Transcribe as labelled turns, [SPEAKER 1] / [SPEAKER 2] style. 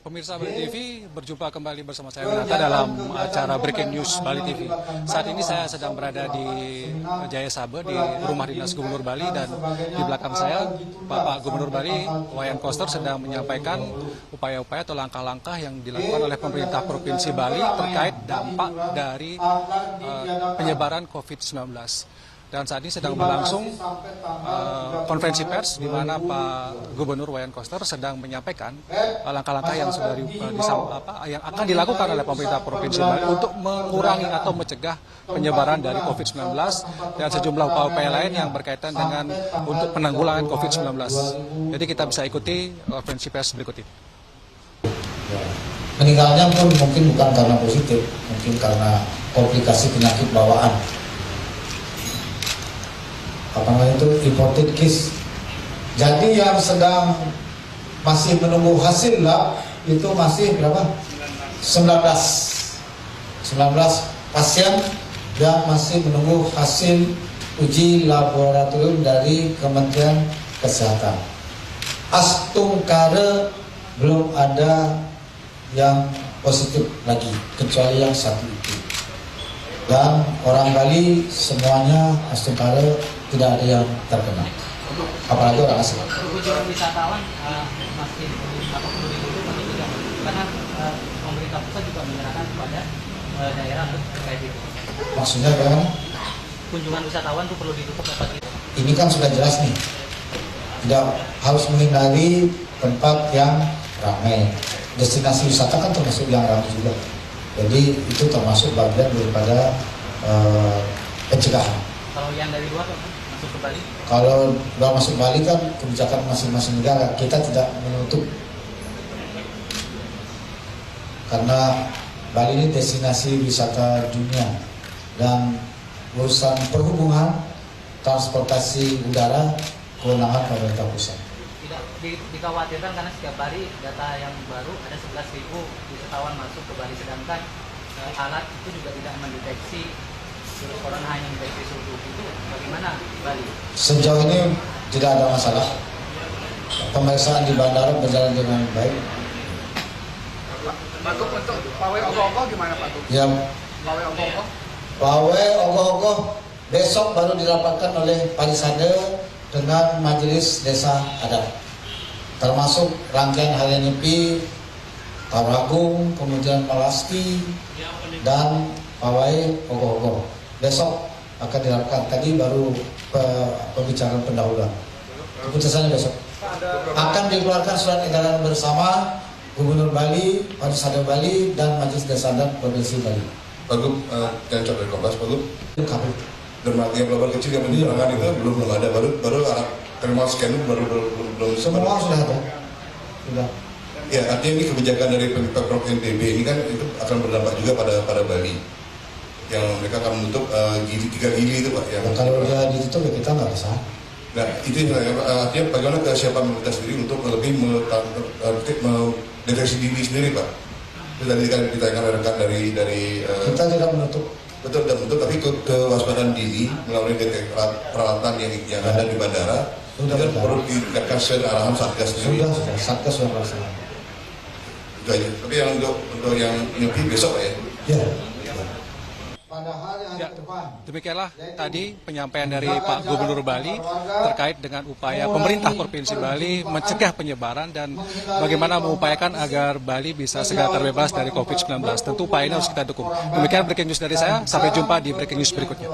[SPEAKER 1] Pemirsa Bali TV, berjumpa kembali bersama saya Winata dalam acara Breaking News Bali TV. Saat ini saya sedang berada di Jaya Sabe, di rumah dinas Gubernur Bali, dan di belakang saya Bapak Gubernur Bali, Wayan Koster, sedang menyampaikan upaya-upaya atau langkah-langkah yang dilakukan oleh pemerintah Provinsi Bali terkait dampak dari penyebaran COVID-19. Dan saat ini sedang berlangsung konferensi pers di mana Pak Gubernur Wayan Koster sedang menyampaikan langkah-langkah yang sudah yang akan dilakukan oleh pemerintah Provinsi Bali untuk mengurangi atau mencegah penyebaran dari COVID-19 dan sejumlah upaya-upaya lain yang berkaitan dengan untuk penanggulangan COVID-19. Jadi kita bisa ikuti konferensi pers berikut ini.
[SPEAKER 2] Meninggalnya pun mungkin bukan karena positif, mungkin karena komplikasi penyakit bawaan. Apa namanya itu, imported case. Jadi yang sedang masih menunggu hasil lab itu masih berapa? 19 pasien yang masih menunggu hasil uji laboratorium dari Kementerian Kesehatan. Astungkare belum ada yang positif lagi kecuali yang satu itu. Dan orang Bali semuanya astungkare tidak ada yang terkena, apalagi orang asing.
[SPEAKER 3] Kunjungan wisatawan masih perlu ditutup atau tidak? Karena pemerintah pusat juga menyerahkan kepada daerah terkait itu.
[SPEAKER 2] Maksudnya bagaimana?
[SPEAKER 3] Kunjungan wisatawan itu perlu ditutup atau tidak?
[SPEAKER 2] Ini kan sudah jelas nih, tidak harus menghindari tempat yang ramai. Destinasi wisata kan termasuk yang ramai juga. Jadi itu termasuk bagian daripada pencegahan.
[SPEAKER 3] Kalau yang dari luar masuk ke Bali?
[SPEAKER 2] Kalau sudah masuk Bali kan kebijakan masing-masing negara, kita tidak menutup. Karena Bali ini destinasi wisata dunia dan urusan perhubungan, transportasi udara, kewenangan pemerintah pusat.
[SPEAKER 3] Tidak dikhawatirkan karena setiap hari data yang baru ada 11.000 wisatawan masuk ke Bali, sedangkan alat itu juga tidak mendeteksi virus corona, hanya mendeteksi suhu tubuh. Itu bagaimana Bali?
[SPEAKER 2] Sejauh ini tidak ada masalah. Pemeriksaan di bandara berjalan dengan baik.
[SPEAKER 4] Pak untuk pawai ogoh-ogoh gimana Pak?
[SPEAKER 2] Ya,
[SPEAKER 4] Pawai ogoh-ogoh?
[SPEAKER 2] pawai ogoh-ogoh besok baru dirapatkan oleh Palisade dengan Majelis Desa Adat, termasuk rangkaian Harian Nyepi, Taragung, kemudian Malasti, dan pawai ogoh-ogoh. Besok akan dilakukan. Tadi baru pembicaraan pendahuluan. Keputusannya besok. Akan dikeluarkan surat edaran bersama Gubernur Bali, Palisade Bali, dan Majelis Desa Adat Provinsi Bali.
[SPEAKER 5] Pak Gub, yang coba dari Kompas, Pak Gub.
[SPEAKER 2] Kabel.
[SPEAKER 5] Dermaga yang lebar kecil yang diterangkan itu belum ada, baru thermal scan belum
[SPEAKER 2] Semua sudah ada. Sudah.
[SPEAKER 5] Ya, artinya ini kebijakan dari Pemprov NTB ini kan itu akan berdampak juga pada Bali, yang mereka akan menutup 3 gili itu Pak. Ya.
[SPEAKER 2] Kalau dia ditutup ya kita nggak bisa.
[SPEAKER 5] Nah itu artinya bagaimana kesiapan pemerintah sendiri untuk lebih mendeteksi diri sendiri Pak. Itu tadi kan ditanyakan rekan dari
[SPEAKER 2] Kita tidak menutup.
[SPEAKER 5] betul dan betul, tapi kewaspadaan dini melalui peralatan yang ada di bandara
[SPEAKER 2] Sudah
[SPEAKER 5] dan perlu ditingkatkan sesuai arahan Satgas sendiri.
[SPEAKER 2] Sudah, Satgas sudah melaksanakan.
[SPEAKER 5] Itu aja. Tapi yang untuk yang nyepi besok Pak ya.
[SPEAKER 2] Ya.
[SPEAKER 1] Ya, demikianlah tadi penyampaian dari Pak Gubernur Bali terkait dengan upaya pemerintah Provinsi Bali mencegah penyebaran dan bagaimana mengupayakan agar Bali bisa segera terbebas dari COVID-19. Tentu upaya ini harus kita dukung. Demikian breaking news dari saya, sampai jumpa di breaking news berikutnya.